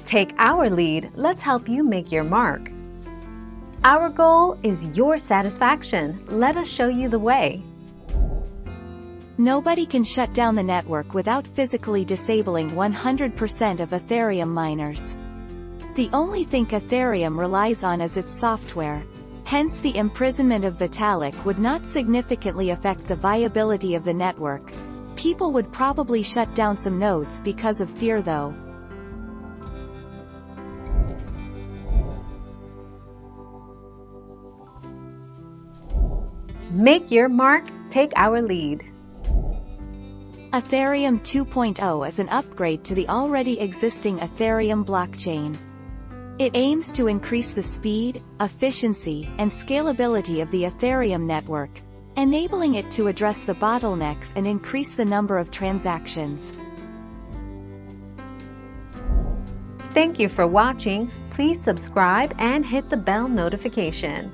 Take our lead, let's help you make your mark. Our goal is your satisfaction. Let us show you the way. Nobody can shut down the network without physically disabling 100% of Ethereum miners. The only thing Ethereum relies on is its software. Hence the imprisonment of Vitalik would not significantly affect the viability of the network. People would probably shut down some nodes because of fear though. Make your mark, take our lead. Ethereum 2.0 is an upgrade to the already existing Ethereum blockchain. It aims to increase the speed, efficiency, and scalability of the Ethereum network, enabling it to address the bottlenecks and increase the number of transactions. Thank you for watching. Please subscribe and hit the bell notification.